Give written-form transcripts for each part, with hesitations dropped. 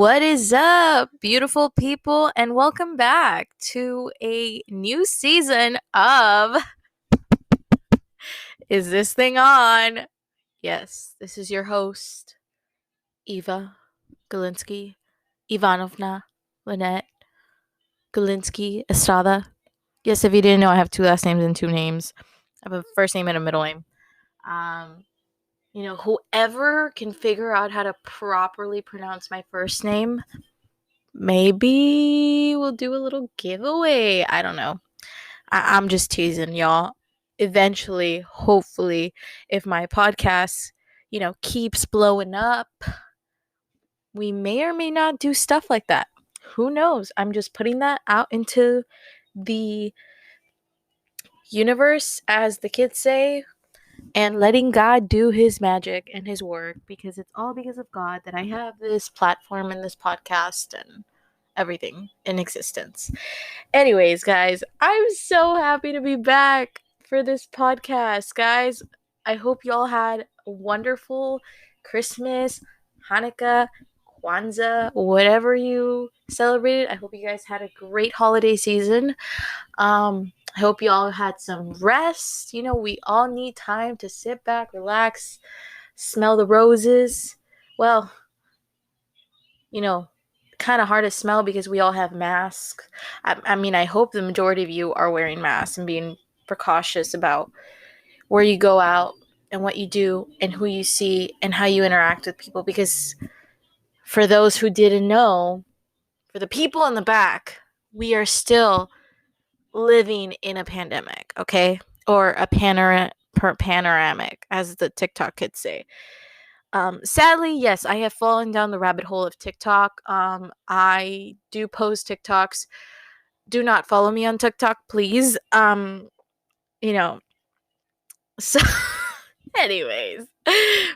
What is up, beautiful people, and welcome back to a new season of Is This Thing On? Yes, this is your host, Eva Galinsky, Ivanovna Lynette Galinsky Estrada. Yes, if you didn't know, I have two last names and two names. I have a first name and a middle name. Whoever can figure out how to properly pronounce my first name, maybe we'll do a little giveaway. I don't know. I'm just teasing y'all. Eventually, hopefully, if my podcast, keeps blowing up, we may or may not do stuff like that. Who knows? I'm just putting that out into the universe, as the kids say, and letting God do his magic and his work, because it's all because of God that I have this platform and this podcast and everything in existence. Anyways, guys, I'm so happy to be back for this podcast, guys. I hope y'all had a wonderful Christmas, Hanukkah, Kwanzaa, whatever you celebrated. I hope you guys had a great holiday season. I hope you all had some rest. We all need time to sit back, relax, smell the roses. Well, kind of hard to smell because we all have masks. I hope the majority of you are wearing masks and being precautious about where you go out and what you do and who you see and how you interact with people, because for those who didn't know, for the people in the back, we are still living in a pandemic, okay? Or a panoramic, as the TikTok kids say. Sadly, yes, I have fallen down the rabbit hole of TikTok. I do post TikToks. Do not follow me on TikTok, please. You know, so anyways,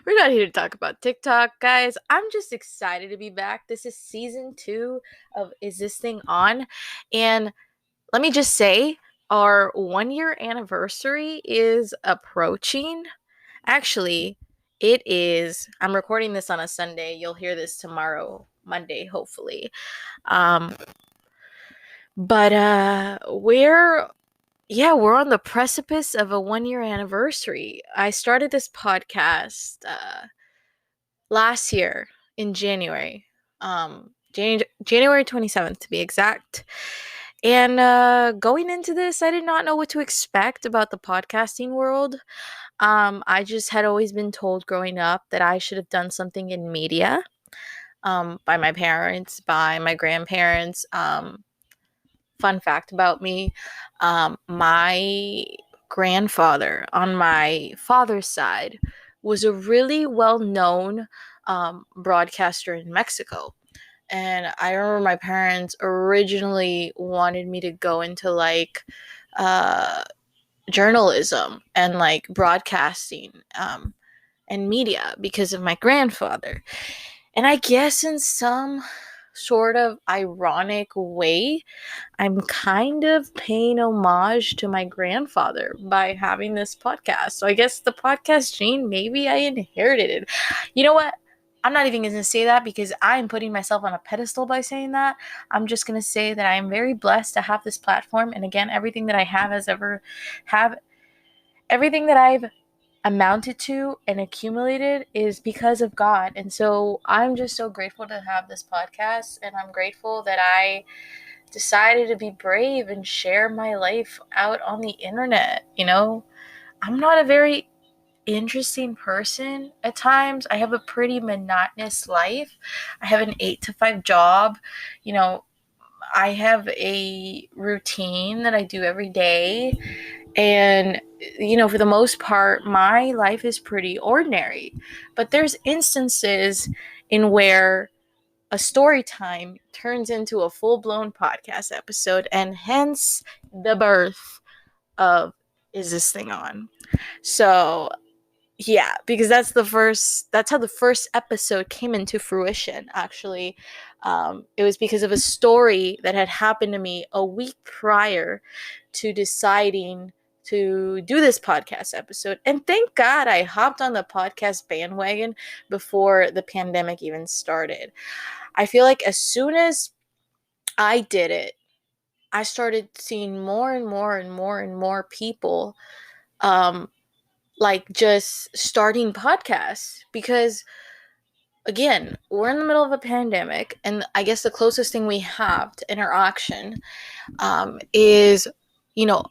we're not here to talk about TikTok, guys. I'm just excited to be back. This is season 2 of Is This Thing On? And let me just say, our 1-year anniversary is approaching. Actually, it is. I'm recording this on a Sunday. You'll hear this tomorrow, Monday, hopefully. We're on the precipice of a 1-year anniversary. I started this podcast last year in January. January 27th to be exact. And going into this, I did not know what to expect about the podcasting world. I just had always been told growing up that I should have done something in media, by my parents, by my grandparents. Fun fact about me, my grandfather on my father's side was a really well-known broadcaster in Mexico. And I remember my parents originally wanted me to go into journalism and broadcasting and media because of my grandfather. And I guess in some sort of ironic way, I'm kind of paying homage to my grandfather by having this podcast. So I guess the podcast gene, maybe I inherited it. You know what? I'm not even going to say that because I'm putting myself on a pedestal by saying that. I'm just going to say that I am very blessed to have this platform. And again, everything that I everything that I've amounted to and accumulated is because of God. And so I'm just so grateful to have this podcast. And I'm grateful that I decided to be brave and share my life out on the internet. I'm not a very interesting person at times. I have a pretty monotonous life. I have an 8 to 5 job. I have a routine that I do every day. And, for the most part, my life is pretty ordinary. But there's instances in where a story time turns into a full-blown podcast episode, and hence the birth of Is This Thing On? So yeah, because that's how the first episode came into fruition, actually. It was because of a story that had happened to me a week prior to deciding to do this podcast episode. And thank God I hopped on the podcast bandwagon before the pandemic even started. I feel like as soon as I did it, I started seeing more and more and more and more people like just starting podcasts because again, we're in the middle of a pandemic, and I guess the closest thing we have to interaction is,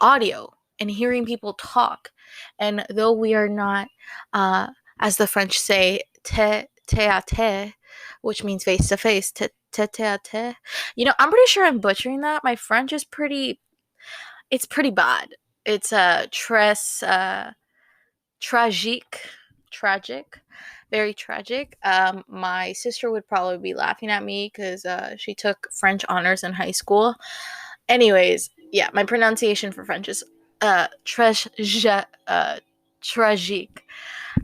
audio and hearing people talk. And though we are not, as the French say, te à te, which means face to face, te à te. I'm pretty sure I'm butchering that. My French is it's pretty bad. It's tragic, very tragic. My sister would probably be laughing at me because she took French honors in high school. Anyways, yeah, my pronunciation for French is tragique.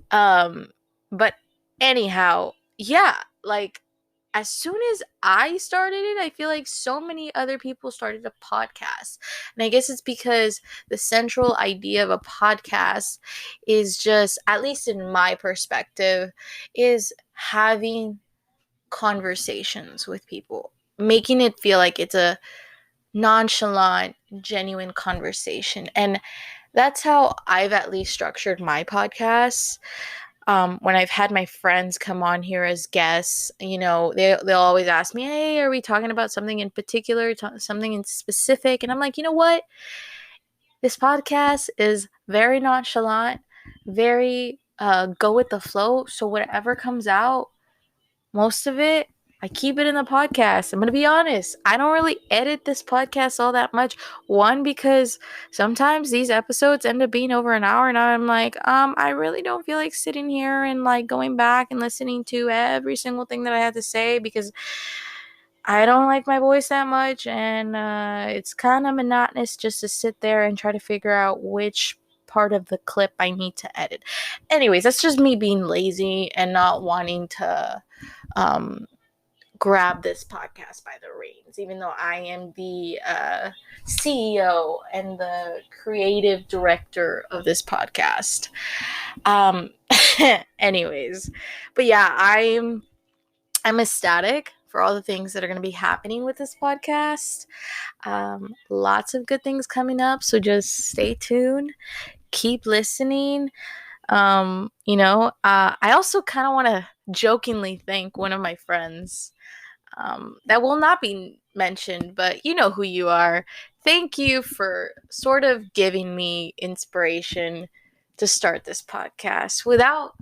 But anyhow, yeah, like as soon as I started it, I feel like so many other people started a podcast. And I guess it's because the central idea of a podcast is just, at least in my perspective, is having conversations with people, making it feel like it's a nonchalant, genuine conversation. And that's how I've at least structured my podcasts. When I've had my friends come on here as guests, they'll always ask me, "Hey, are we talking about something in particular, something in specific?" And I'm like, you know what? This podcast is very nonchalant, very go with the flow. So whatever comes out, most of it, I keep it in the podcast. I'm going to be honest. I don't really edit this podcast all that much. One, because sometimes these episodes end up being over an hour and I'm like, I really don't feel like sitting here and like going back and listening to every single thing that I had to say because I don't like my voice that much and it's kind of monotonous just to sit there and try to figure out which part of the clip I need to edit. Anyways, that's just me being lazy and not wanting to grab this podcast by the reins, even though I am the CEO and the creative director of this podcast. Anyways, but yeah, I'm ecstatic for all the things that are going to be happening with this podcast. Lots of good things coming up, so just stay tuned, keep listening. I also kind of want to jokingly thank one of my friends that will not be mentioned, but you know who you are. Thank you for sort of giving me inspiration to start this podcast. Without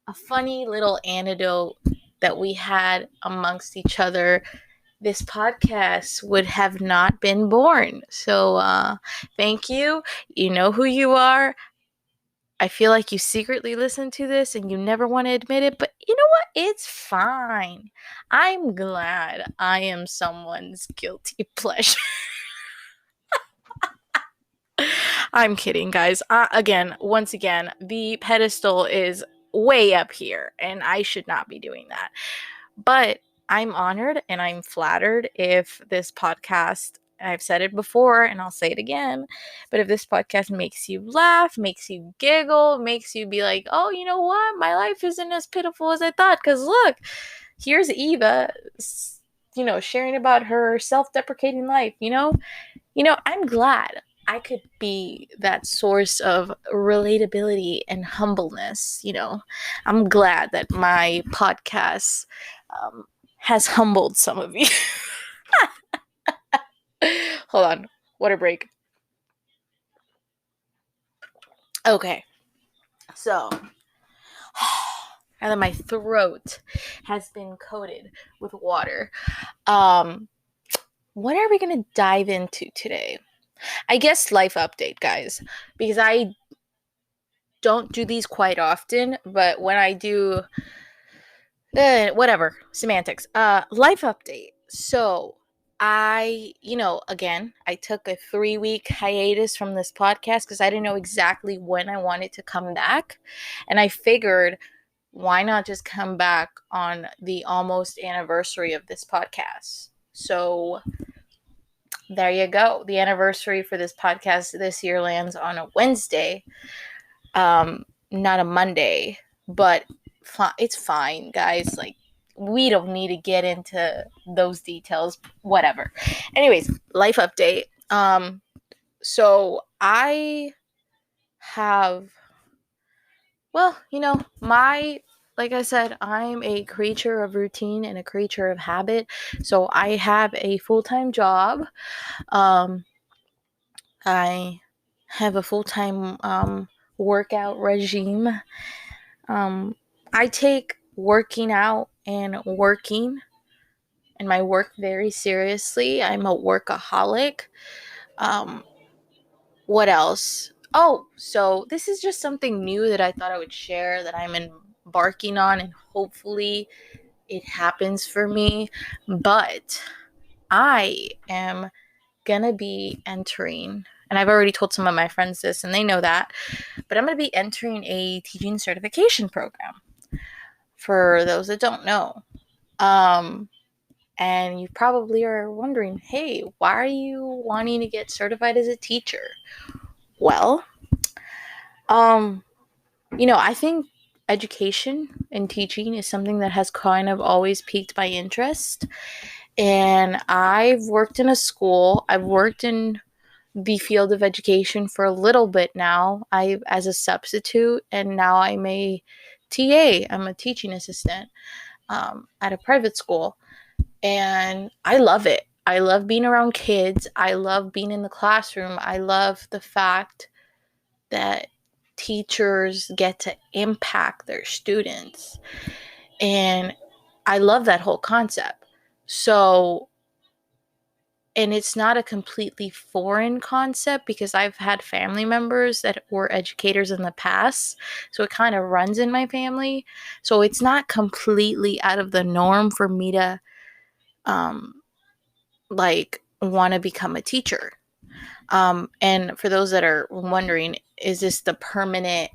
a funny little anecdote that we had amongst each other, this podcast would have not been born. So thank you. You know who you are. I feel like you secretly listen to this and you never want to admit it, but you know what? It's fine. I'm glad I am someone's guilty pleasure. I'm kidding, guys. Once again, the pedestal is way up here, and I should not be doing that. But I'm honored and I'm flattered if this podcast, I've said it before and I'll say it again, but if this podcast makes you laugh, makes you giggle, makes you be like, oh, you know what? My life isn't as pitiful as I thought. Because look, here's Eva, sharing about her self-deprecating life, I'm glad I could be that source of relatability and humbleness. I'm glad that my podcast has humbled some of you. Hold on. Water break. Okay. So, now that my throat has been coated with water, what are we going to dive into today? I guess life update, guys, because I don't do these quite often, but when I do, whatever, semantics. Life update. So again, I took a 3-week hiatus from this podcast because I didn't know exactly when I wanted to come back. And I figured, why not just come back on the almost anniversary of this podcast? So there you go. The anniversary for this podcast this year lands on a Wednesday, not a Monday, but it's fine, guys. Like, we don't need to get into those details. Whatever. Anyways, life update. So I have, well, like I said, I'm a creature of routine and a creature of habit. So I have a full-time job. I have a full-time workout regime. I take working out and working and my work very seriously. I'm a workaholic. Um, what else? Oh, so this is just something new that I thought I would share that I'm embarking on, and hopefully it happens for me. But I am gonna be entering, and I've already told some of my friends this, and they know that, but I'm gonna be entering a teaching certification program for those that don't know. And you probably are wondering, hey, why are you wanting to get certified as a teacher? Well, um, I think education and teaching is something that has kind of always piqued my interest. And I've worked in a school, I've worked in the field of education for a little bit now. I as a substitute, and now I'm a TA. I'm a teaching assistant at a private school, and I love it. I love being around kids. I love being in the classroom. I love the fact that teachers get to impact their students, and I love that whole concept. So, and it's not a completely foreign concept because I've had family members that were educators in the past. So it kind of runs in my family. So it's not completely out of the norm for me to want to become a teacher. And for those that are wondering, is this the permanent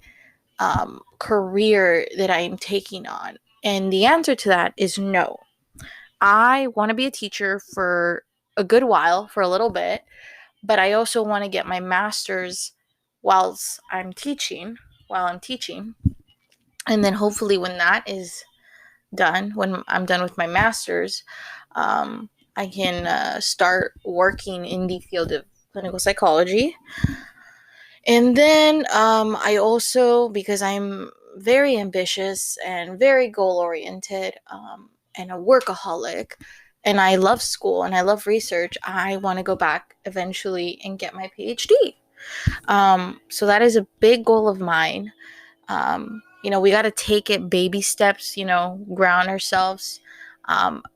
career that I am taking on? And the answer to that is no. I want to be a teacher for a good while, for a little bit, but I also want to get my master's whilst I'm teaching, while I'm teaching. And then hopefully when that is done, when I'm done with my master's, I can start working in the field of clinical psychology. And then I also, because I'm very ambitious and very goal oriented and a workaholic, and I love school and I love research, I want to go back eventually and get my PhD. So that is a big goal of mine. We got to take it baby steps, ground ourselves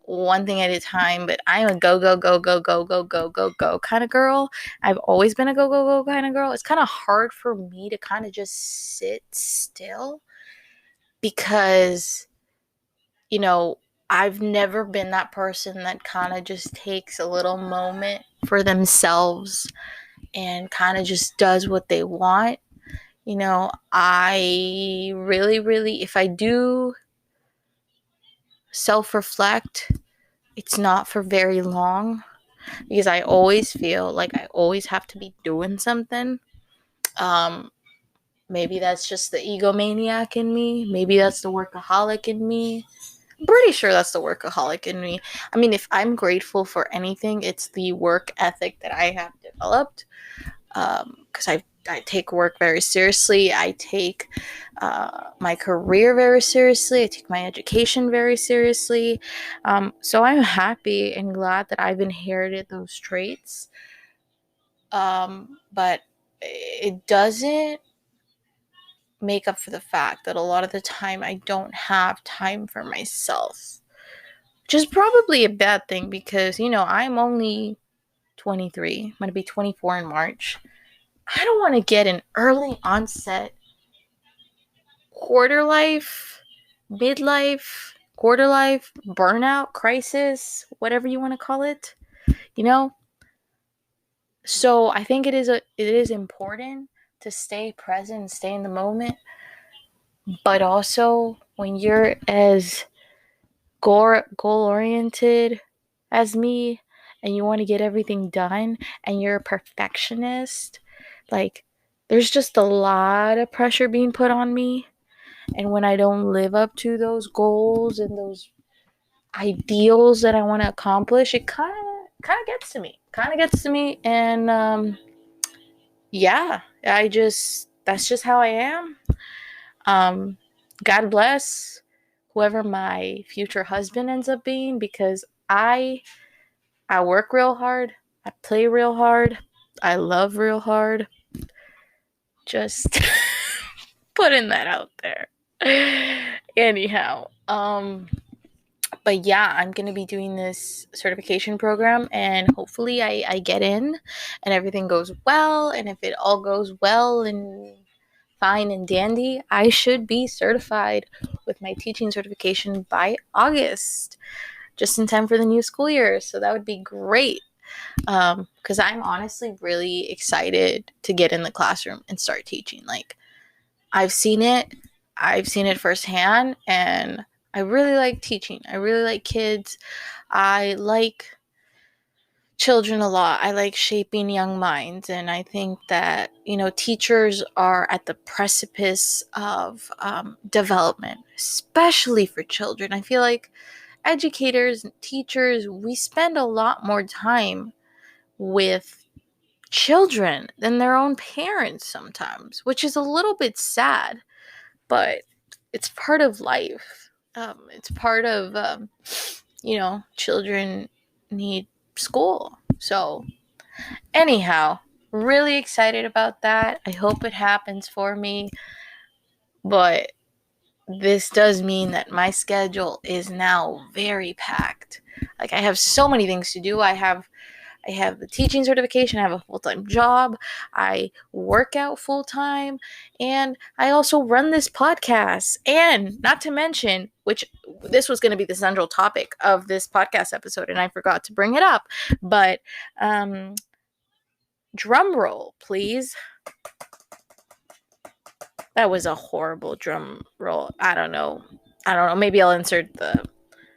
one thing at a time. But I'm a go, go, go, go, go, go, go, go, go kind of girl. I've always been a go, go, go kind of girl. It's kind of hard for me to kind of just sit still because, I've never been that person that kind of just takes a little moment for themselves and kind of just does what they want. I really, really, if I do self-reflect, it's not for very long because I always feel like I always have to be doing something. Um, Maybe that's just the egomaniac in me. Maybe that's the workaholic in me. I'm pretty sure that's the workaholic in me. I mean, if I'm grateful for anything, it's the work ethic that I have developed. Because I take work very seriously. I take my career very seriously. I take my education very seriously. So I'm happy and glad that I've inherited those traits. But it doesn't make up for the fact that a lot of the time I don't have time for myself, which is probably a bad thing because, I'm only 23. I'm going to be 24 in March. I don't want to get an early onset quarter life, midlife, quarter life, burnout, crisis, whatever you want to call it, you know? So I think it is important to stay present, stay in the moment, but also when you're as goal oriented as me and you want to get everything done and you're a perfectionist, like there's just a lot of pressure being put on me. And when I don't live up to those goals and those ideals that I want to accomplish, it kind of gets to me. Kind of gets to me, and yeah, that's just how I am. Um, God bless whoever my future husband ends up being, because I work real hard. I play real hard. I love real hard. Just putting that out there. Anyhow, but yeah, I'm gonna be doing this certification program, and hopefully I get in and everything goes well. And if it all goes well and fine and dandy, I should be certified with my teaching certification by August, just in time for the new school year. So that would be great. Because I'm honestly really excited to get in the classroom and start teaching. Like, I've seen it, firsthand, and I really like teaching. I really like kids. I like children a lot. I like shaping young minds, and I think that, teachers are at the precipice of development, especially for children. I feel like educators and teachers, we spend a lot more time with children than their own parents sometimes, which is a little bit sad, but it's part of life. It's part of, children need school. So, anyhow, really excited about that. I hope it happens for me, but this does mean that my schedule is now very packed. Like, I have so many things to do. I have the teaching certification, I have a full-time job, I work out full-time, and I also run this podcast. And not to mention, which this was going to be the central topic of this podcast episode, and I forgot to bring it up, but drum roll, please. That was a horrible drum roll. I don't know. Maybe I'll insert the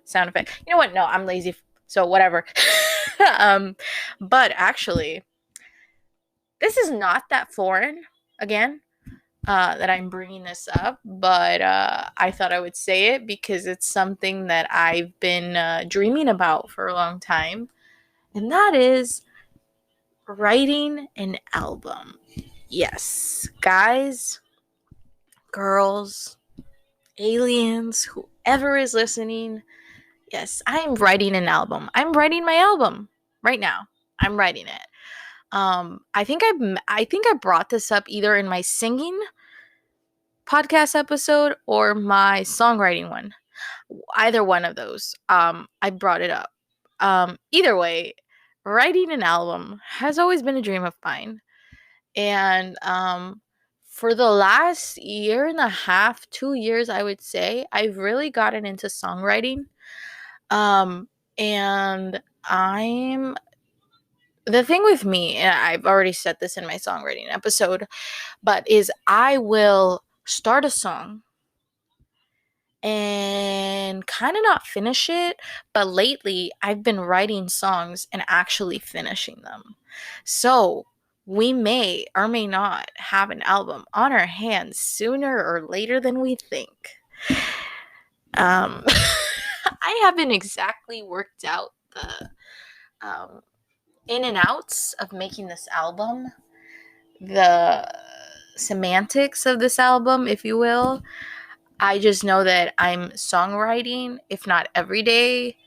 sound effect. You know what? No, I'm lazy. So whatever. But actually, this is not that foreign, again, that I'm bringing this up, but I thought I would say it because it's something that I've been dreaming about for a long time, and that is writing an album. Yes, guys, girls, aliens, whoever is listening, yes, I'm writing an album. I'm writing my album right now. I'm writing it. I think I brought this up either in my singing podcast episode or my songwriting one. Either one of those. I brought it up. Either way, writing an album has always been a dream of mine. And for the last year and a half, 2 years, I would say, I've really gotten into songwriting. And the thing with me, and I've already said this in my songwriting episode, but is I will start a song and kind of not finish it, but lately I've been writing songs and actually finishing them. So we may or may not have an album on our hands sooner or later than we think. I haven't exactly worked out the in and outs of making this album, the semantics of this album, if you will. I just know that I'm songwriting, if not every day,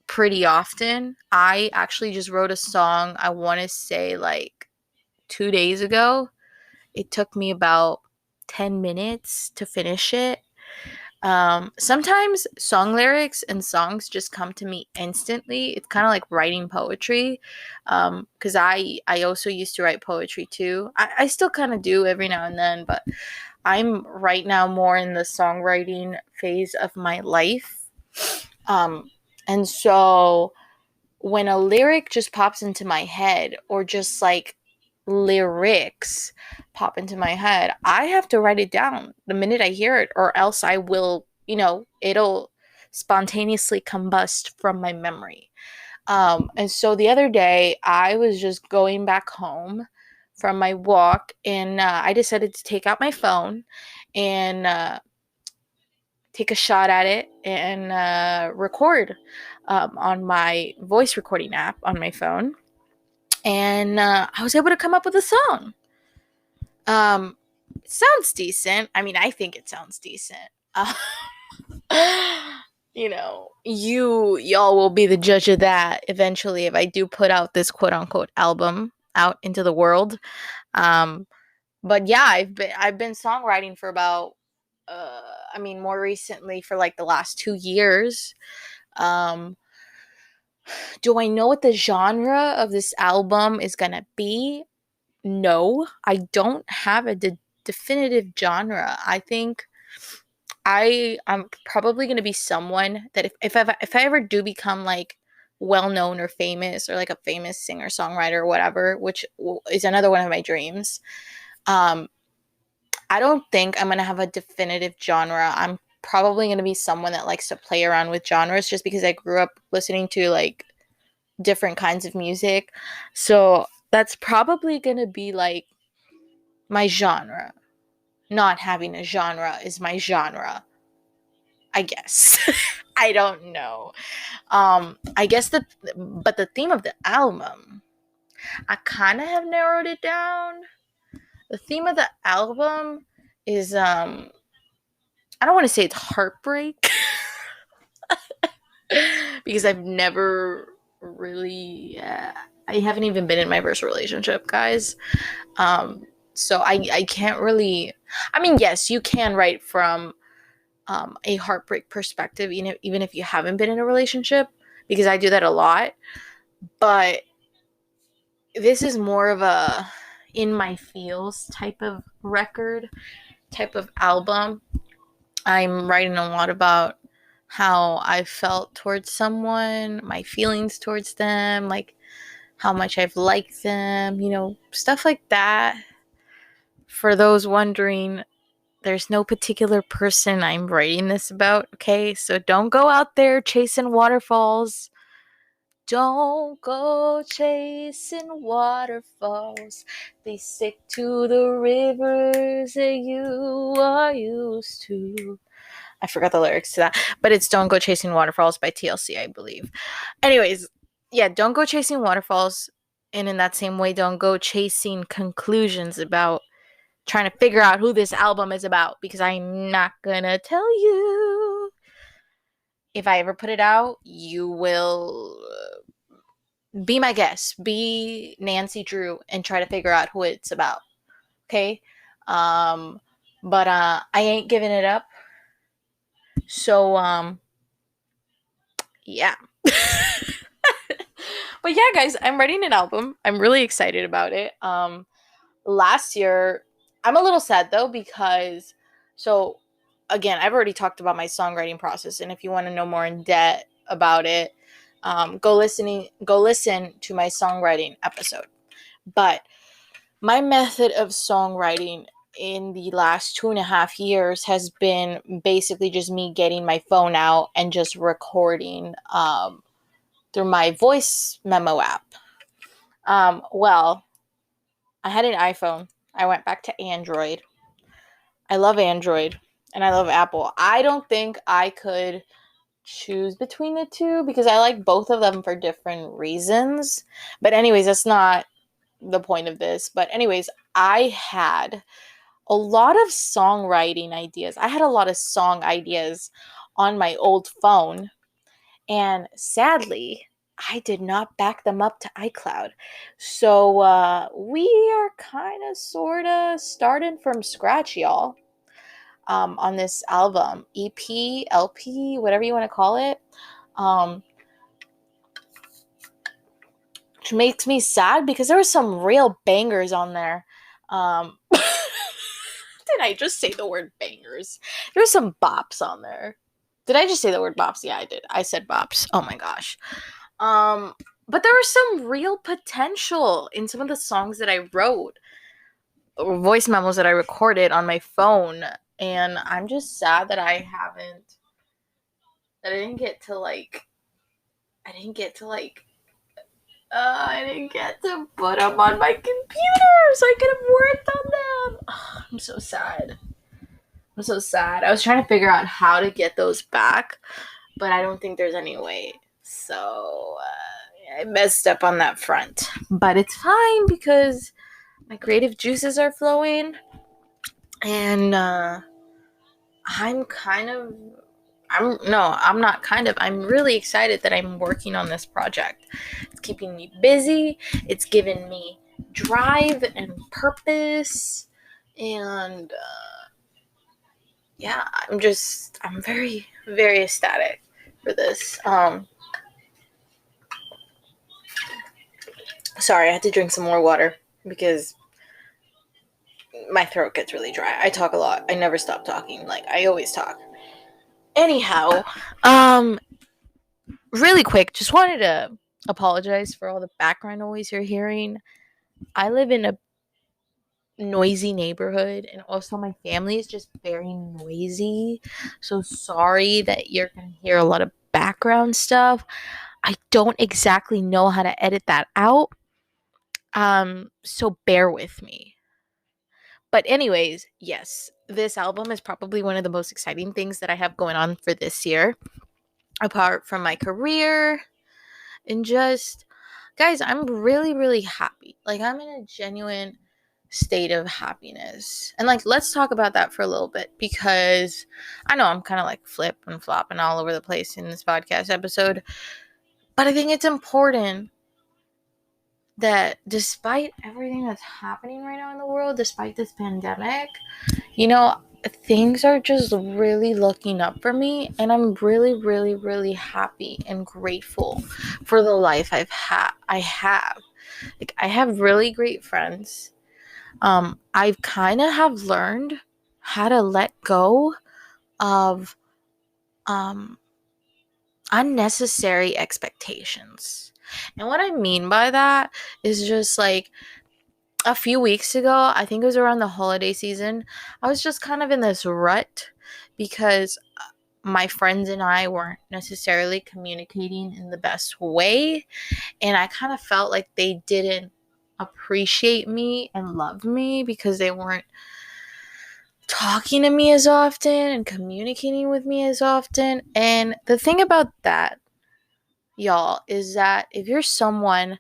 pretty often. I actually just wrote a song, I want to say like 2 days ago. It took me about 10 minutes to finish it. Sometimes song lyrics and songs just come to me instantly. It's kind of like writing poetry, because I also used to write poetry too. I still kind of do every now and then, but I'm right now more in the songwriting phase of my life. And so when a lyric just pops into my head, or just like lyrics pop into my head, I have to write it down the minute I hear it, or else I will, it'll spontaneously combust from my memory. And so the other day, I was just going back home from my walk, and I decided to take out my phone and take a shot at it and record on my voice recording app on my phone. And I was able to come up with a song. Um, it sounds decent. I mean, I think it sounds decent. Uh, y'all will be the judge of that eventually if I do put out this quote unquote album out into the world. Um, but yeah, I've been songwriting for about more recently for like the last 2 years. Um, do I know what the genre of this album is gonna be? No, I don't have a definitive genre. I think I'm probably gonna be someone that if I ever do become like well known or famous or like a famous singer songwriter or whatever, which is another one of my dreams. Um, I don't think I'm gonna have a definitive genre. I'm probably gonna be someone that likes to play around with genres just because I grew up listening to like different kinds of music. So that's probably gonna be like my genre. Not having a genre is my genre, I guess. I don't know. I guess but the theme of the album, I kind of have narrowed it down. The theme of the album is I don't want to say it's heartbreak because I've never really I haven't even been in my first relationship, guys. So I can't really. I mean, yes, you can write from a heartbreak perspective, even if you haven't been in a relationship, because I do that a lot. But this is more of a in my feels type of record, type of album. I'm writing a lot about how I felt towards someone, my feelings towards them, like how much I've liked them, stuff like that. For those wondering, there's no particular person I'm writing this about, okay? So don't go out there chasing waterfalls. Don't go chasing waterfalls. They stick to the rivers that you are used to. I forgot the lyrics to that, but it's Don't Go Chasing Waterfalls by TLC, I believe. Anyways, yeah, don't go chasing waterfalls. And in that same way, don't go chasing conclusions about trying to figure out who this album is about, because I'm not gonna tell you. If I ever put it out, you will be my guest. Be Nancy Drew and try to figure out who it's about. Okay? But I ain't giving it up. So yeah. But yeah, guys, I'm writing an album. I'm really excited about it. Last year, I'm a little sad though because so again, I've already talked about my songwriting process, and if you want to know more in depth about it, go listen to my songwriting episode. But my method of songwriting in the last 2.5 years has been basically just me getting my phone out and just recording through my voice memo app. Well, I had an iPhone. I went back to Android. I love Android and I love Apple. I don't think I could choose between the two because I like both of them for different reasons. But anyways, that's not the point of this. But anyways, I had a lot of songwriting ideas. I had a lot of song ideas on my old phone, and sadly, I did not back them up to iCloud. So we are kind of sort of starting from scratch, y'all, on this album, EP, LP, whatever you want to call it. Which makes me sad because there were some real bangers on there. Did I just say the word bangers? There's some bops on there. Did I just say the word bops? Yeah, I did. I said bops. Oh my gosh. But there was some real potential in some of the songs that I wrote, or voice memos that I recorded on my phone, and I'm just sad that I didn't get to I didn't get to put them on my computer so I could have worked on them. Oh, I'm so sad. I'm so sad. I was trying to figure out how to get those back, but I don't think there's any way. So I messed up on that front. But it's fine because my creative juices are flowing, and I'm kind of I'm not kind of. I'm really excited that I'm working on this project. It's keeping me busy. It's given me drive and purpose. And yeah, I'm very, very ecstatic for this. Sorry, I had to drink some more water because my throat gets really dry. I talk a lot. I never stop talking. Like, I always talk. Anyhow, really quick, just wanted to apologize for all the background noise you're hearing. I live in a noisy neighborhood, and also my family is just very noisy. So sorry that you're going to hear a lot of background stuff. I don't exactly know how to edit that out. So bear with me. But anyways, yes, this album is probably one of the most exciting things that I have going on for this year, apart from my career and just guys, I'm really, really happy. Like, I'm in a genuine state of happiness. And like, let's talk about that for a little bit, because I know I'm kind of like flip and flopping all over the place in this podcast episode, but I think it's important that despite everything that's happening right now in the world, despite this pandemic, you know, things are just really looking up for me, and I'm really, really, really happy and grateful for the life I have. Like, I have really great friends. I've kind of have learned how to let go of unnecessary expectations. And what I mean by that is just like a few weeks ago, I think it was around the holiday season, I was just kind of in this rut because my friends and I weren't necessarily communicating in the best way. And I kind of felt like they didn't appreciate me and love me because they weren't talking to me as often and communicating with me as often. And the thing about that, y'all, is that if you're someone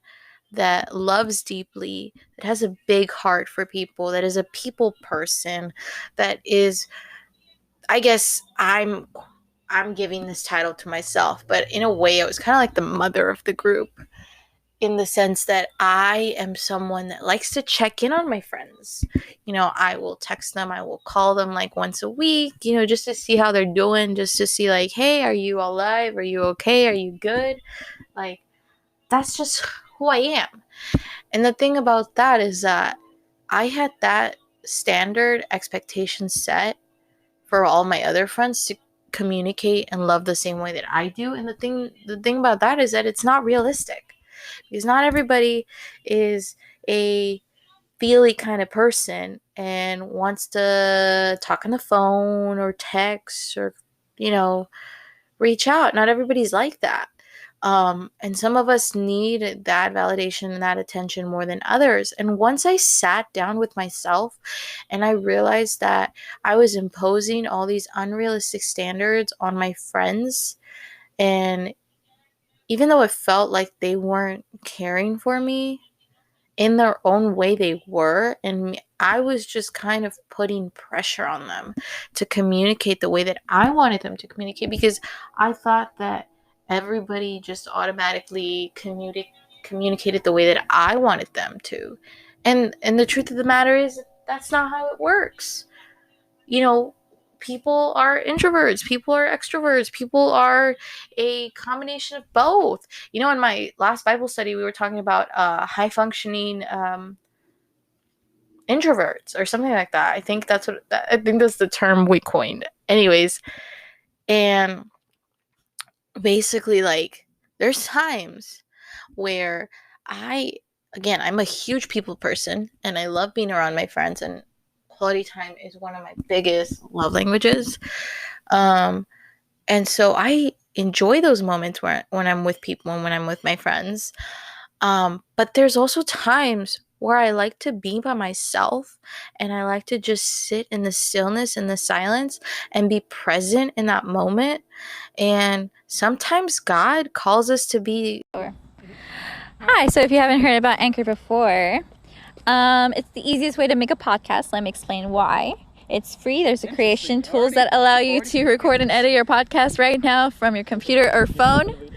that loves deeply, that has a big heart for people, that is a people person, that is, I guess I'm giving this title to myself, but in a way I was kind of like the mother of the group, in the sense that I am someone that likes to check in on my friends. You know, I will text them, I will call them like once a week, you know, just to see how they're doing, just to see like, hey, are you alive? Are you okay? Are you good? Like, that's just who I am. And the thing about that is that I had that standard expectation set for all my other friends to communicate and love the same way that I do. And the thing about that is that it's not realistic, because not everybody is a feely kind of person and wants to talk on the phone or text or, you know, reach out. Not everybody's like that. And some of us need that validation and that attention more than others. And once I sat down with myself and I realized that I was imposing all these unrealistic standards on my friends, and even though it felt like they weren't caring for me, in their own way they were, and I was just kind of putting pressure on them to communicate the way that I wanted them to communicate, because I thought that everybody just automatically communicated the way that I wanted them to. And the truth of the matter is, that's not how it works. You know, people are introverts, people are extroverts, people are a combination of both. You know, in my last Bible study, we were talking about high functioning introverts or something like that. I think that's the term we coined. Anyways, and basically, like, there's times where I'm a huge people person and I love being around my friends, and quality time is one of my biggest love languages. And so I enjoy those moments when I'm with people and when I'm with my friends. But there's also times where I like to be by myself and I like to just sit in the stillness and the silence and be present in that moment. And sometimes God calls us to be. Hi, so if you haven't heard about Anchor before, it's the easiest way to make a podcast. Let me explain why. It's free. There's creation tools that allow you to record and edit your podcast right now from your computer or phone.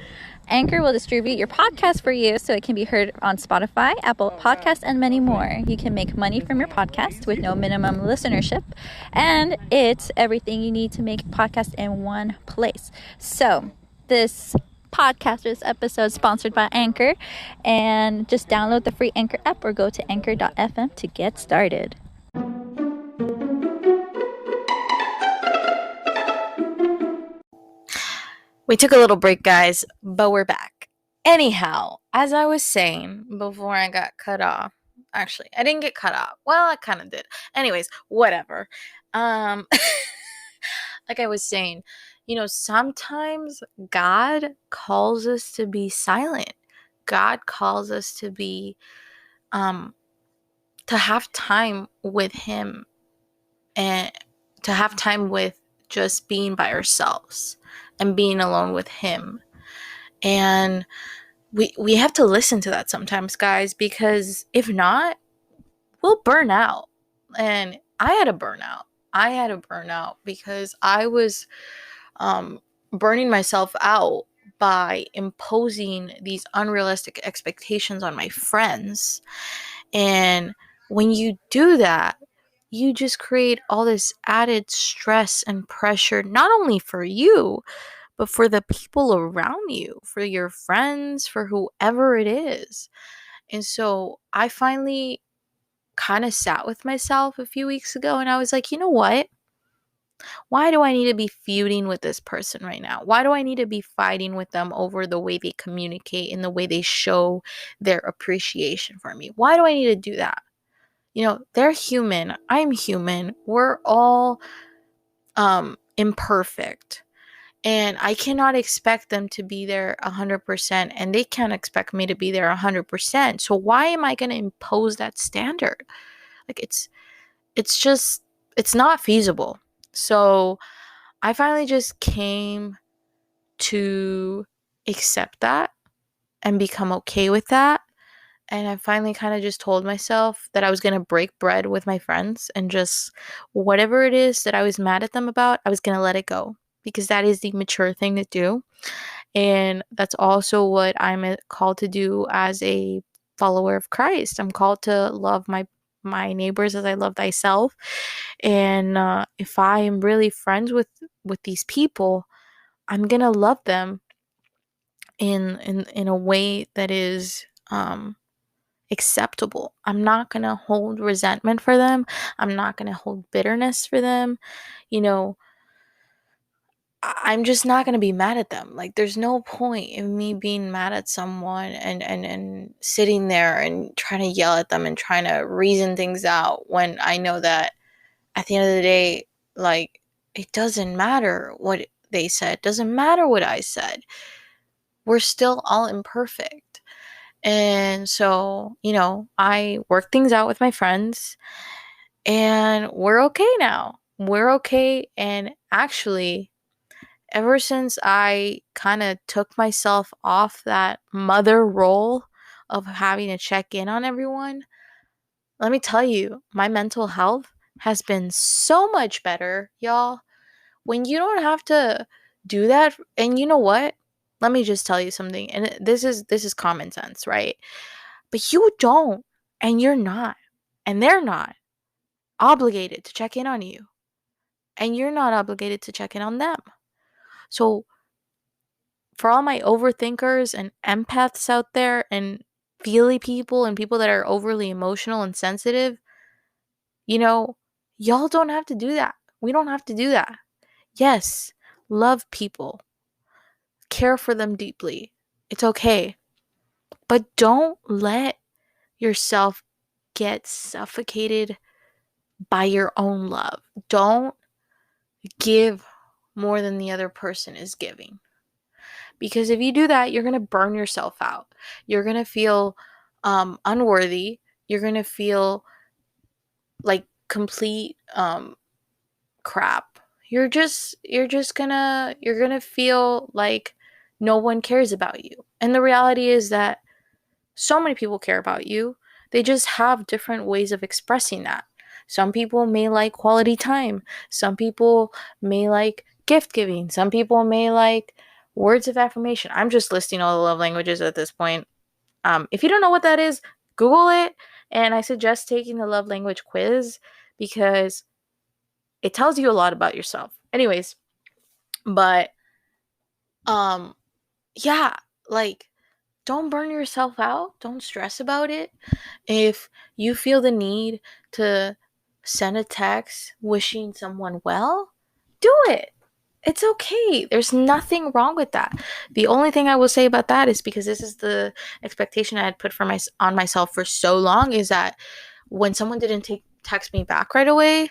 Anchor will distribute your podcast for you so it can be heard on Spotify, Apple Podcasts, and many more. You can make money from your podcast with no minimum listenership, and it's everything you need to make a podcast in one place. So, this episode sponsored by Anchor, and just download the free Anchor app or go to anchor.fm to get started. We took a little break, guys, but we're back. Anyhow, as I was saying before I got cut off, actually, I didn't get cut off. Well, I kind of did. Anyways, whatever. Like I was saying, sometimes God calls us to be silent. God calls us to be, to have time with Him and to have time with just being by ourselves and being alone with Him. And we have to listen to that sometimes, guys, because if not, we'll burn out. And I had a burnout. Because I was burning myself out by imposing these unrealistic expectations on my friends. And when you do that, you just create all this added stress and pressure, not only for you, but for the people around you, for your friends, for whoever it is. And so I finally kind of sat with myself a few weeks ago and I was like, you know what? Why do I need to be feuding with this person right now? Why do I need to be fighting with them over the way they communicate and the way they show their appreciation for me? Why do I need to do that? They're human. I'm human. We're all imperfect. And I cannot expect them to be there 100%, and they can't expect me to be there 100%. So why am I going to impose that standard? Like it's not feasible. So I finally just came to accept that and become okay with that. And I finally kind of just told myself that I was going to break bread with my friends and just whatever it is that I was mad at them about, I was going to let it go, because that is the mature thing to do. And that's also what I'm called to do as a follower of Christ. I'm called to love my neighbors as I love thyself. And if I am really friends with these people, I'm going to love them in a way that is acceptable. I'm not going to hold resentment for them. I'm not going to hold bitterness for them. You know, I'm just not going to be mad at them. Like there's no point in me being mad at someone and sitting there and trying to yell at them and trying to reason things out when I know that at the end of the day, like it doesn't matter what they said. It doesn't matter what I said. We're still all imperfect. And so, I work things out with my friends and we're okay now. We're okay. And actually, ever since I kind of took myself off that mother role of having to check in on everyone, let me tell you, my mental health has been so much better, y'all. When you don't have to do that, and you know what? Let me just tell you something. And this is common sense, right? But you don't, and you're not, and they're not obligated to check in on you, and you're not obligated to check in on them. So for all my overthinkers and empaths out there and feely people and people that are overly emotional and sensitive, y'all don't have to do that. We don't have to do that. Yes, love people, care for them deeply. It's okay. But don't let yourself get suffocated by your own love. Don't give more than the other person is giving. Because if you do that, you're going to burn yourself out. You're going to feel unworthy. You're going to feel like complete crap. You're going to feel like no one cares about you. And the reality is that so many people care about you. They just have different ways of expressing that. Some people may like quality time. Some people may like gift giving. Some people may like words of affirmation. I'm just listing all the love languages at this point. If you don't know what that is, Google it. And I suggest taking the love language quiz because it tells you a lot about yourself. Anyways, but um yeah, like don't burn yourself out. Don't stress about it. If you feel the need to send a text wishing someone well, do it. It's okay. There's nothing wrong with that. The only thing I will say about that is because this is the expectation I had put on myself for so long is that when someone didn't text me back right away,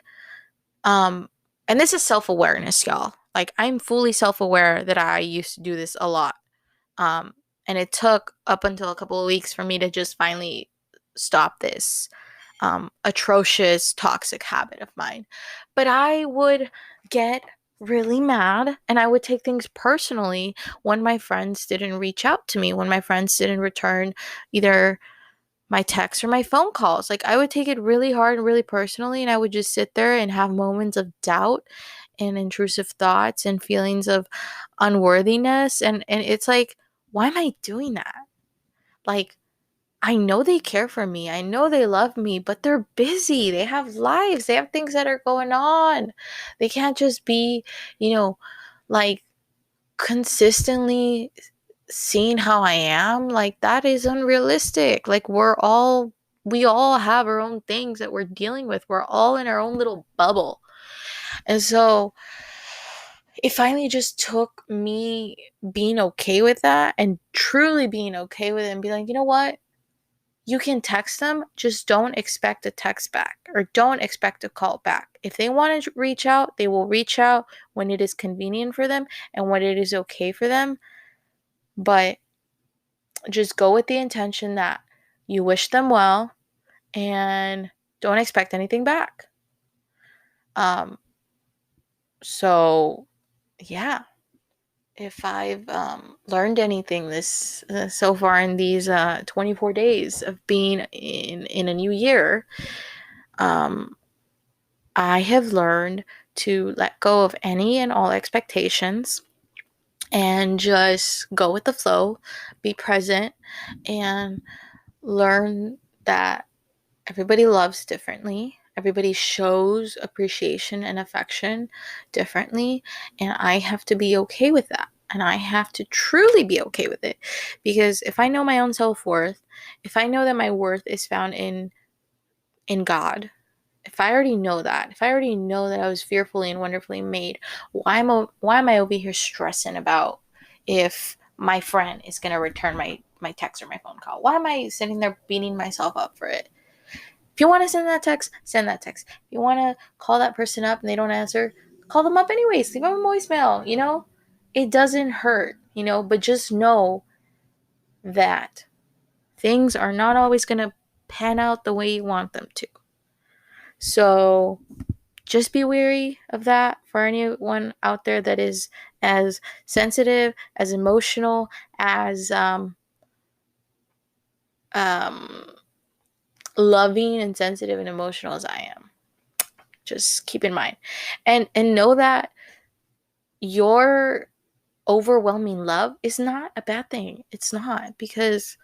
um and this is self-awareness, y'all. Like I'm fully self-aware that I used to do this a lot. Um, and it took up until a couple of weeks for me to just finally stop this atrocious, toxic habit of mine. But I would get really mad and I would take things personally when my friends didn't reach out to me, when my friends didn't return either my texts or my phone calls. Like I would take it really hard and really personally, and I would just sit there and have moments of doubt and intrusive thoughts and feelings of unworthiness. And it's like, why am I doing that? Like, I know they care for me. I know they love me, but they're busy. They have lives. They have things that are going on. They can't just be, like consistently seeing how I am. Like, that is unrealistic. Like, we all have our own things that we're dealing with. We're all in our own little bubble. And so it finally just took me being okay with that and truly being okay with it and be like, you know what? You can text them, just don't expect a text back or don't expect a call back. If they want to reach out, they will reach out when it is convenient for them and when it is okay for them. But just go with the intention that you wish them well and don't expect anything back. Um, so yeah, if I've learned anything this so far in these 24 days of being in a new year, um, I have learned to let go of any and all expectations and just go with the flow, be present, and learn that everybody loves differently. Everybody shows appreciation and affection differently. And I have to be okay with that. And I have to truly be okay with it. Because if I know my own self worth, if I know that my worth is found in God, if I already know that, if I already know that I was fearfully and wonderfully made, why am I over here stressing about if my friend is gonna return my text or my phone call? Why am I sitting there beating myself up for it? If you want to send that text, send that text. If you want to call that person up and they don't answer, call them up anyways. Leave them a voicemail, It doesn't hurt, but just know that things are not always going to pan out the way you want them to. So just be wary of that for anyone out there that is as sensitive, as emotional, as um, loving and sensitive and emotional as I am. Just keep in mind and know that your overwhelming love is not a bad thing. It's not, because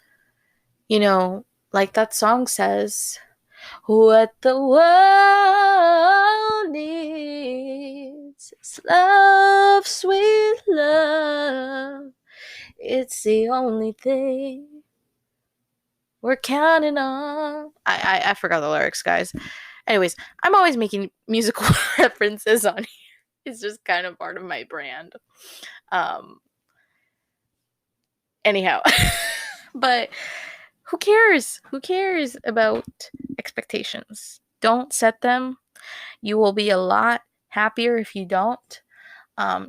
like that song says, what the world needs is love, sweet love. It's the only thing we're counting on. I forgot the lyrics, guys. Anyways, I'm always making musical references on here. It's just kind of part of my brand. Um, anyhow, but who cares? Who cares about expectations? Don't set them. You will be a lot happier if you don't.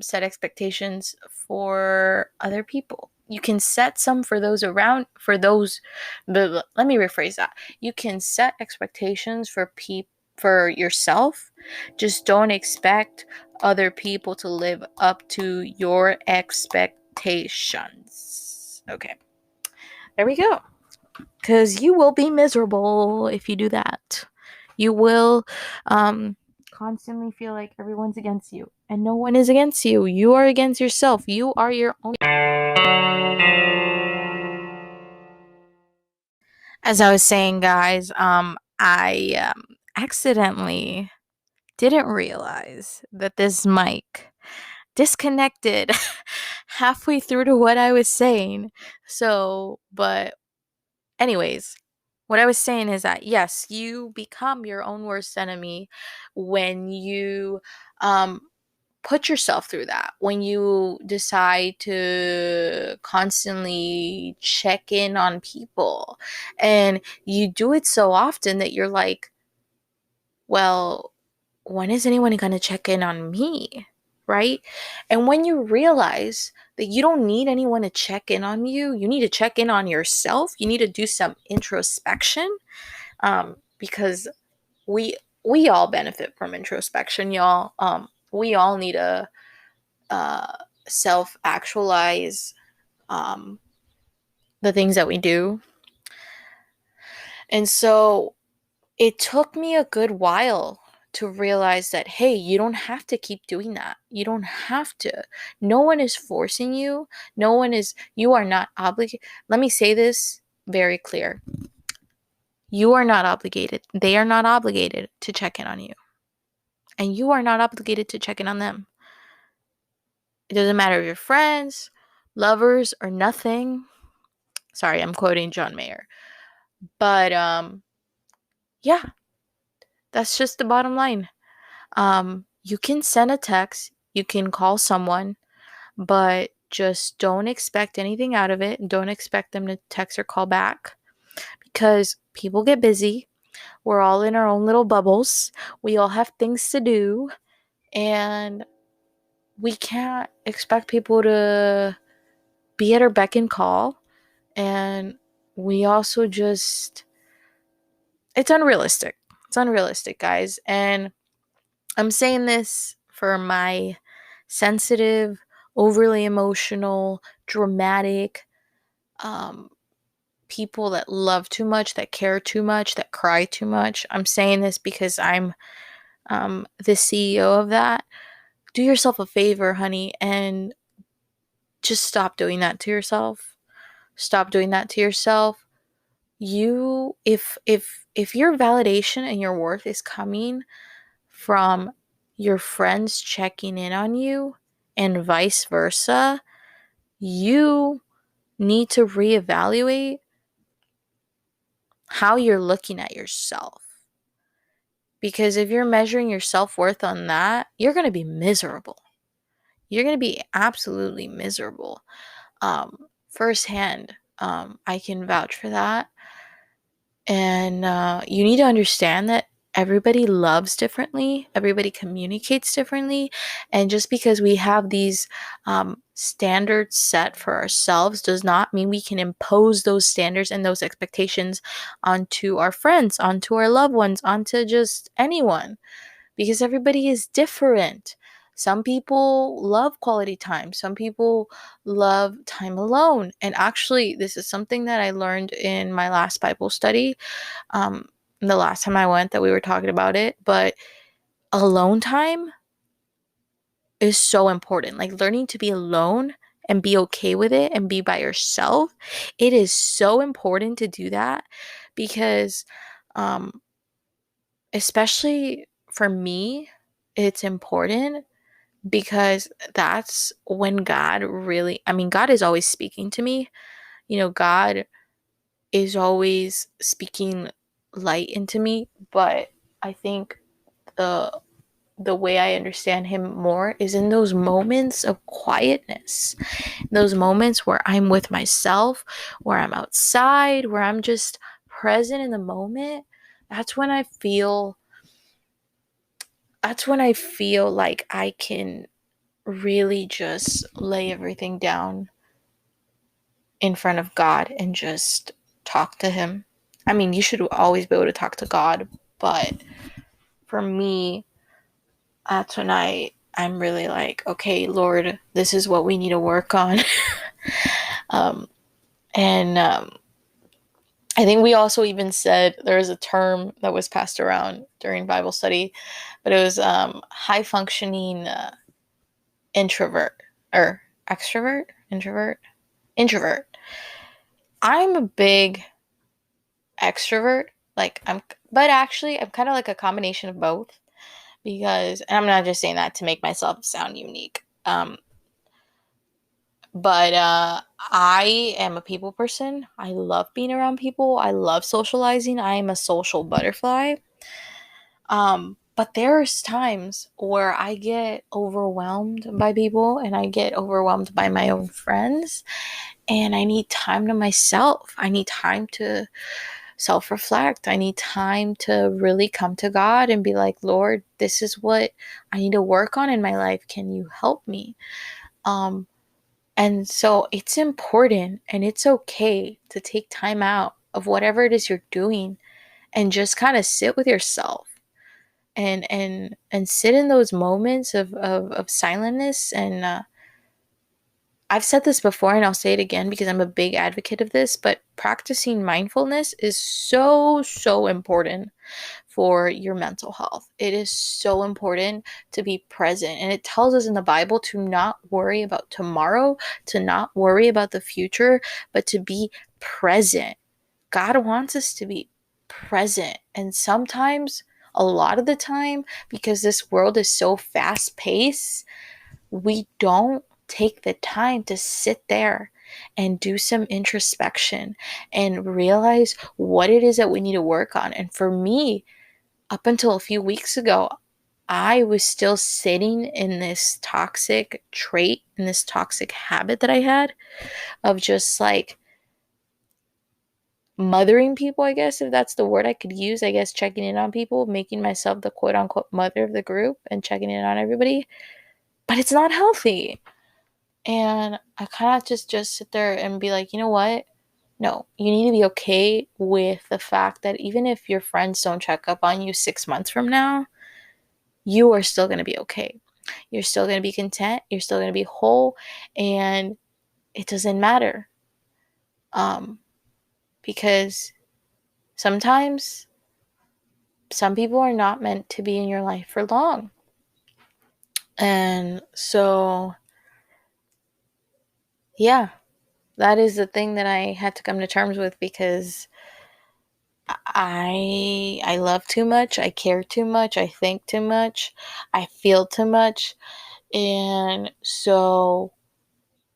set expectations for other people. You can set some for those around, for those, let me rephrase that. You can set expectations for yourself. Just don't expect other people to live up to your expectations. Okay. There we go. Because you will be miserable if you do that. You will constantly feel like everyone's against you, and no one is against you. You are against yourself. You are your own. As I was saying, guys, I accidentally didn't realize that this mic disconnected halfway through to what I was saying. So, but anyways, what I was saying is that yes, you become your own worst enemy when you um put yourself through that. When you decide to constantly check in on people and you do it so often that you're like, well, when is anyone going to check in on me? Right? And when you realize that you don't need anyone to check in on you, you need to check in on yourself. You need to do some introspection, because we we all benefit from introspection, y'all. We all need to uh, self actualize um, the things that we do. And so it took me a good while to realize that, hey, you don't have to keep doing that. You don't have to. No one is forcing you. You are not obligated. Let me say this very clear. You are not obligated. They are not obligated to check in on you. And you are not obligated to check in on them. It doesn't matter if you're friends, lovers, or nothing. Sorry, I'm quoting John Mayer. But yeah, that's just the bottom line. You can send a text, you can call someone, but just don't expect anything out of it. Don't expect them to text or call back because people get busy. We're all in our own little bubbles. We all have things to do, and we can't expect people to be at our beck and call. And we also just, it's unrealistic. It's unrealistic, guys. And I'm saying this for my sensitive, overly emotional, dramatic um, people that love too much, that care too much, that cry too much. I'm saying this because I'm the CEO of that. Do yourself a favor, honey, and just stop doing that to yourself. Stop doing that to yourself. You, if your validation and your worth is coming from your friends checking in on you and vice versa, you need to reevaluate how you're looking at yourself. Because if you're measuring your self worth on that, you're going to be miserable. You're going to be absolutely miserable. Firsthand, I can vouch for that. And you need to understand that everybody loves differently, everybody communicates differently. And just because we have these standards set for ourselves does not mean we can impose those standards and those expectations onto our friends, onto our loved ones, onto just anyone, because everybody is different. Some people love quality time. Some people love time alone. And actually, this is something that I learned in my last Bible study, um, the last time I went that we were talking about it. But alone time is so important. Like learning to be alone and be okay with it and be by yourself. It is so important to do that because, um, especially for me, it's important because that's when God really, I mean, God is always speaking to me. God is always speaking light into me, but I think the the way I understand him more is in those moments of quietness, those moments where I'm with myself, where I'm outside, where I'm just present in the moment. That's when I feel that's when I feel like I can really just lay everything down in front of God and just talk to Him. I mean, you should always be able to talk to God, but for me, tonight, I'm really like, okay, Lord, this is what we need to work on. um, and I think we also even said there was a term that was passed around during Bible study, but it was high functioning introvert or extrovert, introvert. I'm a big extrovert. Like but actually, I'm kind of like a combination of both because, and I'm not just saying that to make myself sound unique. But I am a people person. I love being around people. I love socializing. I am a social butterfly. But there's times where I get overwhelmed by people and I get overwhelmed by my own friends, and I need time to myself. I need time to self reflect. I need time to really come to God and be like, Lord, this is what I need to work on in my life. Can you help me? Um, and so it's important and it's okay to take time out of whatever it is you're doing and just kind of sit with yourself and sit in those moments of silentness. And I've said this before and I'll say it again because I'm a big advocate of this, but practicing mindfulness is so important for your mental health. It is so important to be present. And it tells us in the Bible to not worry about tomorrow, to not worry about the future, but to be present. God wants us to be present. And sometimes, a lot of the time, because this world is so fast paced, we don't take the time to sit there and do some introspection and realize what it is that we need to work on. And for me, up until a few weeks ago, I was still sitting in this toxic trait, in this toxic habit that I had of just like mothering people, I guess, if that's the word I could use. I guess checking in on people, making myself the quote unquote mother of the group and checking in on everybody. But it's not healthy. And I kind of just sit there and be like, you know what? No, you need to be okay with the fact that even if your friends don't check up on you 6 months from now, you are still going to be okay. You're still going to be content. You're still going to be whole. And it doesn't matter. Um, because sometimes some people are not meant to be in your life for long. And so, yeah, that is the thing that I had to come to terms with because I love too much, I care too much, I think too much, I feel too much. And so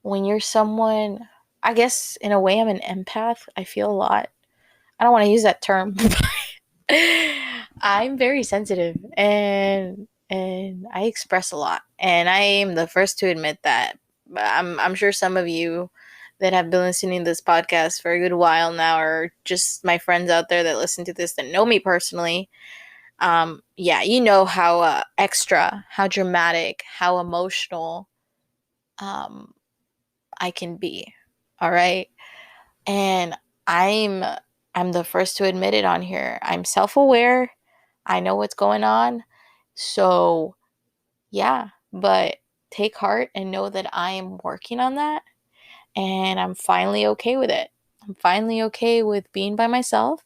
when you're someone, I guess in a way I'm an empath. I feel a lot. I don't want to use that term, but I'm very sensitive and I express a lot. And I am the first to admit that. But I'm sure some of you that have been listening to this podcast for a good while now, or just my friends out there that listen to this that know me personally, yeah, you know how extra, how dramatic, how emotional um, I can be. All right, and I'm I'm the first to admit it on here. I'm self-aware. I know what's going on. So, yeah, but take heart and know that I am working on that and I'm finally okay with it. I'm finally okay with being by myself,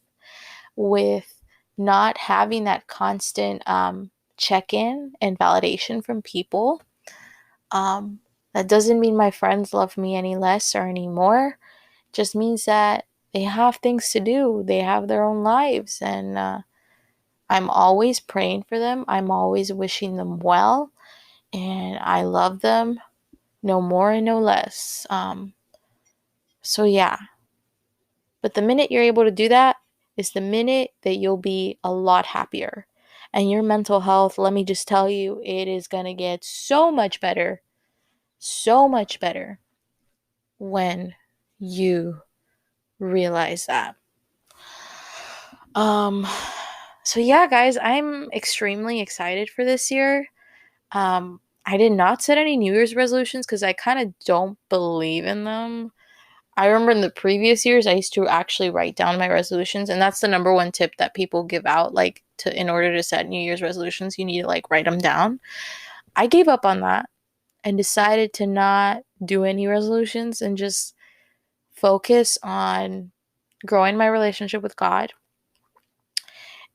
with not having that constant check in and validation from people. Um, that doesn't mean my friends love me any less or any more. It just means that they have things to do, they have their own lives, and I'm always praying for them. I'm always wishing them well, and I love them no more and no less. So, yeah, but the minute you're able to do that is the minute that you'll be a lot happier. And your mental health, let me just tell you, it is going to get so much better when you realize that. Um so yeah, guys, I'm extremely excited for this year. I did not set any New Year's resolutions because I kind of don't believe in them. I remember in the previous years, I used to actually write down my resolutions, and that's the number one tip that people give out. Like, to in order to set New Year's resolutions, you need to like write them down. I gave up on that and decided to not do any resolutions and just focus on growing my relationship with God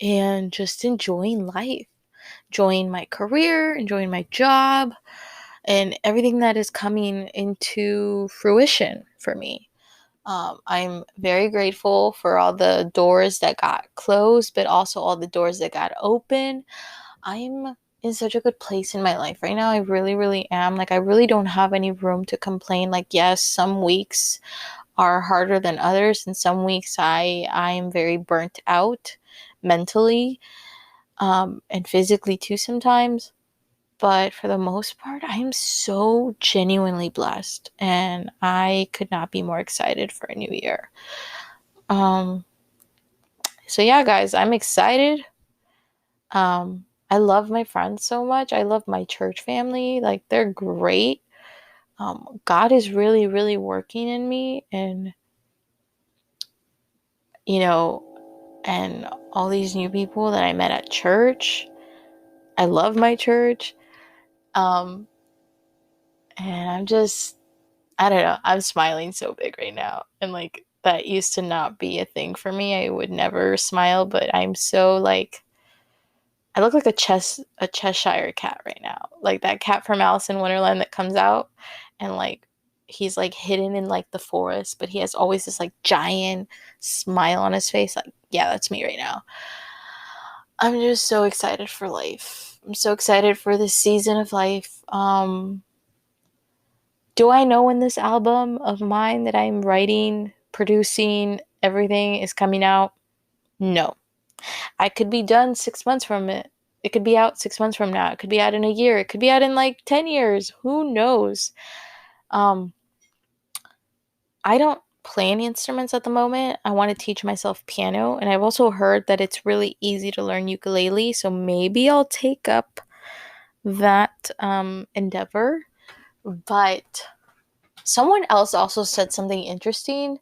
and just enjoying life, enjoying my career, enjoying my job, and everything that is coming into fruition for me. I'm very grateful for all the doors that got closed, but also all the doors that got open. I'm in such a good place in my life right now. I really, really am. Like, I really don't have any room to complain. Like, yes, some weeks are harder than others, and some weeks I am very burnt out mentally, and physically too sometimes. But for the most part, I am so genuinely blessed, and I could not be more excited for a new year. Um, so yeah, guys, I'm excited. I love my friends so much. I love my church family. Like, they're great. God is really, really working in me, and you know, and all these new people that I met at church. I love my church. Um, and I don't know, I'm smiling so big right now. And like, that used to not be a thing for me. I would never smile, but I'm so like, I look like a Cheshire cat right now. Like that cat from Alice in Wonderland that comes out and like he's like hidden in like the forest, but he has always this like giant smile on his face. Like, yeah, that's me right now. I'm just so excited for life. I'm so excited for this season of life. Do I know when this album of mine that I'm writing, producing, everything is coming out? No. I could be done 6 months from it. It could be out 6 months from now. It could be out in a year. It could be out in like 10 years. Who knows? Um, I don't play any instruments at the moment. I want to teach myself piano. And I've also heard that it's really easy to learn ukulele. So maybe I'll take up that endeavor. But someone else also said something interesting.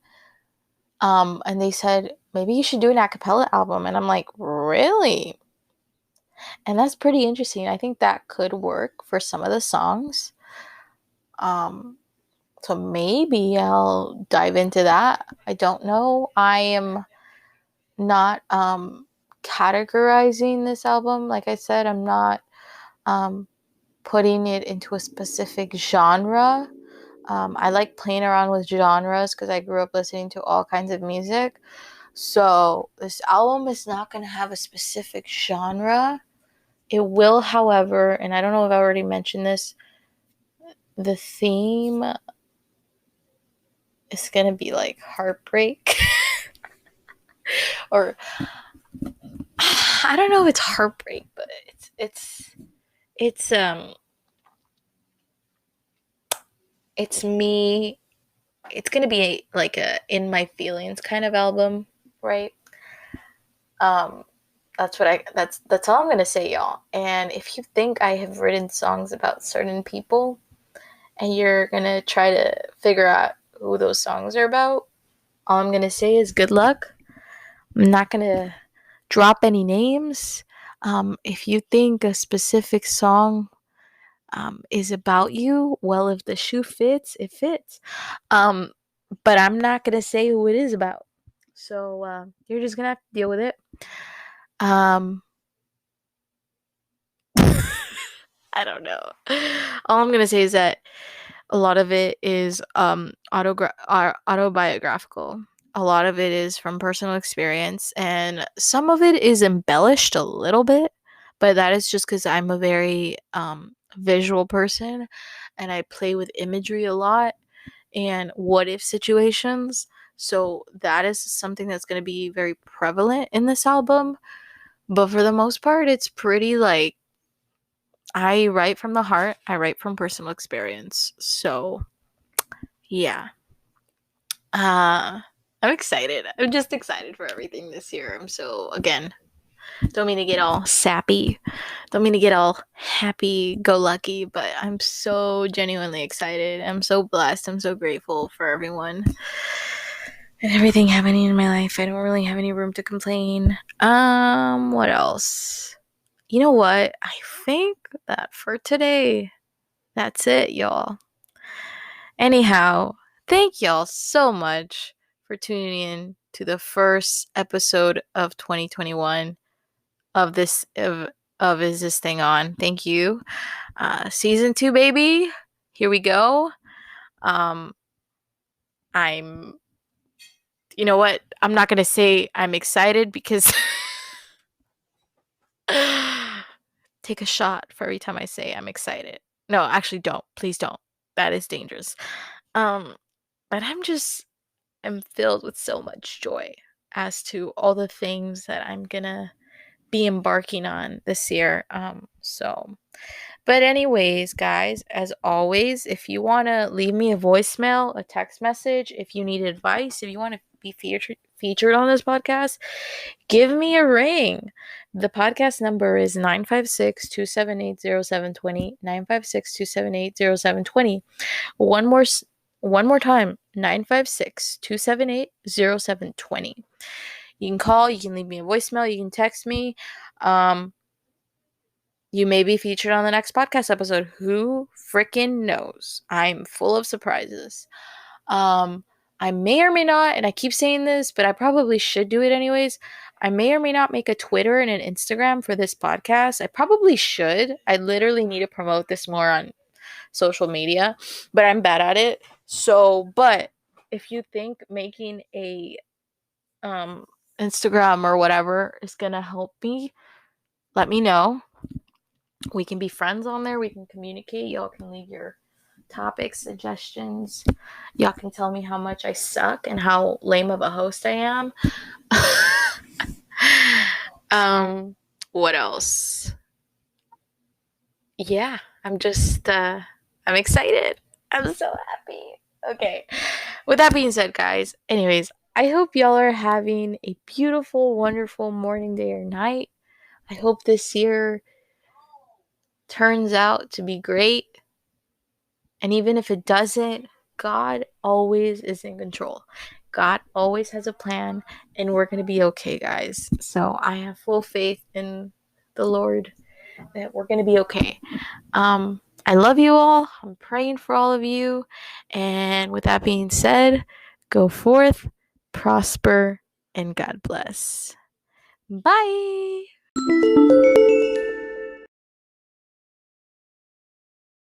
And they said, maybe you should do an a cappella album. And I'm like, really? And that's pretty interesting. I think that could work for some of the songs. Um, so maybe I'll dive into that. I don't know. I am not categorizing this album. Like I said, I'm not um, putting it into a specific genre. I like playing around with genres because I grew up listening to all kinds of music. So this album is not going to have a specific genre. It will, however, and I don't know if I already mentioned this, the theme is going to be like heartbreak. Or I don't know if it's heartbreak, but it's it's me. It's going to be like a in my feelings kind of album, right? Um that's all I'm going to say, y'all. And if you think I have written songs about certain people and you're going to try to figure out who those songs are about, all I'm going to say is good luck. I'm not going to drop any names. If you think a specific song is about you, well, if the shoe fits, it fits. Um, but I'm not going to say who it is about. So you're just going to have to deal with it. Um, I don't know. All I'm going to say is that a lot of it is autobiographical. A lot of it is from personal experience, and some of it is embellished a little bit, but that is just because I'm a very visual person and I play with imagery a lot and what if situations. So that is something that's going to be very prevalent in this album. But for the most part, it's pretty like I write from the heart, I write from personal experience. So yeah. I'm excited. I'm just excited for everything this year. I'm so, again, Don't mean to get all sappy. Don't mean to get all happy go lucky, but I'm so genuinely excited. I'm so blessed. I'm so grateful for everyone and everything happening in my life. I don't really have any room to complain. What else? You know what? I think that for today, that's it, y'all. Anyhow, thank y'all so much for tuning in to the first episode of 2021 of this of Is This Thing On. Thank you. Season 2, baby. Here we go. I'm you know what? I'm not going to say I'm excited because take a shot for every time I say I'm excited. No, actually don't. Please don't. That is dangerous. Um but I'm filled with so much joy as to all the things that I'm going to be embarking on this year. But anyways, guys, as always, if you want to leave me a voicemail, a text message, if you need advice, if you want to be featured on this podcast, give me a ring. The podcast number is 956-278-0720, 956-278-0720. One more time, 956-278-0720. You can call, you can leave me a voicemail, you can text me. You may be featured on the next podcast episode. Who freaking knows? I'm full of surprises. I may or may not, and I keep saying this, but I probably should do it anyways. I may or may not make a Twitter and an Instagram for this podcast. I probably should. I literally need to promote this more on social media, but I'm bad at it. But if you think making a Instagram or whatever is gonna help me, let me know. We can be friends on there. We can communicate. Y'all can leave your topic suggestions. Y'all can tell me how much I suck and how lame of a host I am. What else? Yeah, I'm excited. I'm so happy. Okay. With that being said, guys, anyways, I hope y'all are having a beautiful, wonderful morning, day, or night. I hope this year turns out to be great. And even if it doesn't, God always is in control. God always has a plan, and we're going to be okay, guys. So I have full faith in the Lord that we're going to be okay. I love you all. I'm praying for all of you. And with that being said, go forth, prosper, and God bless. Bye.